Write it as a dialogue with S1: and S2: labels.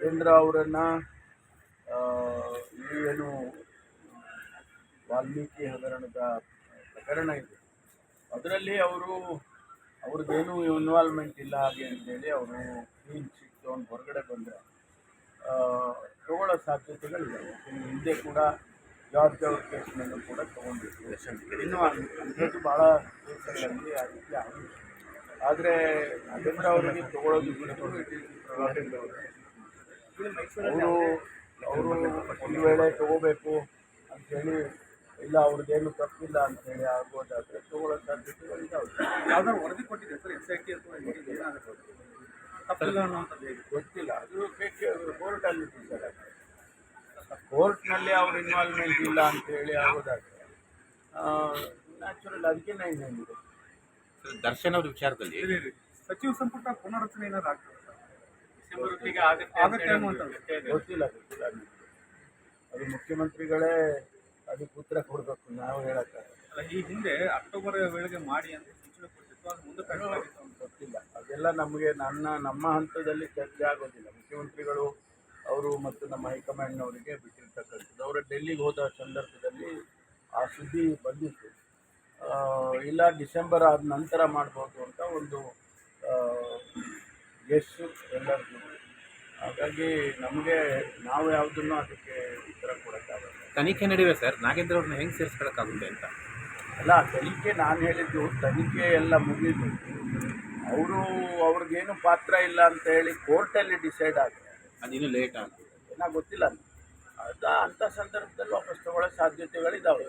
S1: ನಾಗೇಂದ್ರ ಅವರನ್ನು ಈ ಏನು ವಾಲ್ಮೀಕಿ ಹಗರಣದ ಪ್ರಕರಣ ಇದೆ ಅದರಲ್ಲಿ ಅವ್ರದ್ದೇನೂ ಇನ್ವಾಲ್ವ್ಮೆಂಟ್ ಇಲ್ಲ ಹಾಗೆ ಅಂತೇಳಿ ಅವರು ಕ್ಲೀನ್ ಚಿಟ್ ತೊಗೊಂಡು ಹೊರಗಡೆ ಬಂದರೆ ತಗೊಳ್ಳೋ ಸಾಧ್ಯತೆಗಳಿದೆ. ಹಿಂದೆ ಕೂಡ ಜಾರ್ಜ್ ಅವ್ರ ಕೇಸ್ನಲ್ಲೂ ಕೂಡ ತೊಗೊಂಡಿತ್ತು. ಇನ್ನೂ ಅಂಥದ್ದು ಭಾಳ ಕೇಸ್ಗಳಲ್ಲಿ ಆ ರೀತಿ ಆಗಿದೆ. ಆದರೆ ನಾಗೇಂದ್ರ ಅವರಿಗೆ ತಗೊಳ್ಳೋದು ಬಿಟ್ಟು ಅವರು ಒಂದು ವೇಳೆ ತಗೋಬೇಕು ಅಂಥೇಳಿ ಇಲ್ಲ ಅವ್ರದ್ದೇನು ತಪ್ಪಿಲ್ಲ ಅಂಥೇಳಿ ಆಗೋದಾದರೆ ತಗೊಳ್ಳೋ ಸಾಧ್ಯತೆಗಳಿದ್ದಾವೆ.
S2: ಯಾವ್ದಾದ್ರು ವರದಿ ಕೊಟ್ಟಿದೆ ಸರ್ SIT ಅಥವಾ ತಪ್ಪಿಲ್ಲ ಅನ್ನೋಂಥದ್ದು
S1: ಗೊತ್ತಿಲ್ಲ. ಅದು ಕೋರ್ಟಲ್ಲಿ ಡಿಸೈಡ್ ಆಗ್ತದೆ. ಕೋರ್ಟ್ನಲ್ಲಿ ಅವ್ರ ಇನ್ವಾಲ್ವ್ಮೆಂಟ್ ಇಲ್ಲ ಅಂಥೇಳಿ ಆಗೋದಾದರೆ ನ್ಯಾಚುರಲ್ ಅದಕ್ಕಿಂತ ಇನ್ನೇನಿದೆ.
S3: ದರ್ಶನ್ ಅವ್ರ ವಿಚಾರದಲ್ಲಿ
S2: ಸಚಿವ ಸಂಪುಟ ಪುನರಚನೆ ಏನಾದ್ರು ಆಗ್ತದೆ
S1: ಡಿಸೆಂಬರ್ ಹೊತ್ತಿಗೆ ಆಗುತ್ತೆ ಗೊತ್ತಿಲ್ಲ. ಅದು ಮುಖ್ಯಮಂತ್ರಿಗಳೇ ಅದಕ್ಕೆ ಉತ್ತರ ಕೊಡಬೇಕು, ನಾವು ಹೇಳೋಕ್ಕಾಗಲ್ಲ.
S2: ಈ ಹಿಂದೆ ಅಕ್ಟೋಬರ್ ವೇಳೆಗೆ ಮಾಡಿ ಅಂತ ಸೂಚನೆ ಕೊಟ್ಟಿತ್ತು, ಅದು ಮುಂದೆ
S1: ಗೊತ್ತಿಲ್ಲ. ಅದೆಲ್ಲ ನಮಗೆ ನಮ್ಮ ಹಂತದಲ್ಲಿ ಚರ್ಚೆ ಆಗೋದಿಲ್ಲ. ಮುಖ್ಯಮಂತ್ರಿಗಳು ಅವರು ಮತ್ತು ನಮ್ಮ ಹೈಕಮಾಂಡ್ನವರಿಗೆ ಬಿಟ್ಟಿರ್ತಕ್ಕಂಥದ್ದು. ಅವರು ಡೆಲ್ಲಿಗೆ ಹೋದ ಸಂದರ್ಭದಲ್ಲಿ ಆ ಸುದ್ದಿ ಬಂದಿತ್ತು. ಇಲ್ಲ ಡಿಸೆಂಬರ್ ಆದ ನಂತರ ಮಾಡ್ಬೋದು ಅಂತ ಒಂದು ಗೆಸ್ಸು ಎಲ್ಲರಿಗೂ. ಹಾಗಾಗಿ ನಾವು ಯಾವುದನ್ನು ಅದಕ್ಕೆ ಉತ್ತರ ಕೊಡೋಕ್ಕಾಗಲ್ಲ.
S3: ತನಿಖೆ ನಡುವೆ ಸರ್ ನಾಗೇಂದ್ರ ಅವ್ರನ್ನ ಹೆಂಗೆ ಸೇರಿಸ್ಕೊಳ್ಳೋಕ್ಕಾಗುತ್ತೆ ಅಂತ
S1: ಅಲ್ಲ, ತನಿಖೆ ನಾನು ಹೇಳಿದ್ದು ತನಿಖೆ ಎಲ್ಲ ಮುಗಿದು ಅವ್ರಿಗೇನು ಪಾತ್ರ ಇಲ್ಲ ಅಂತ ಹೇಳಿ ಕೋರ್ಟಲ್ಲಿ ಡಿಸೈಡ್ ಆಗಿದೆ.
S3: ಅದಿನ್ನೂ ಲೇಟ್ ಆಗುತ್ತೆ
S1: ಗೊತ್ತಿಲ್ಲ. ಅಂಥ ಸಂದರ್ಭದಲ್ಲಿ ವಾಪಸ್ ತಗೊಳ್ಳೋ ಸಾಧ್ಯತೆಗಳಿದ್ದಾವೆ.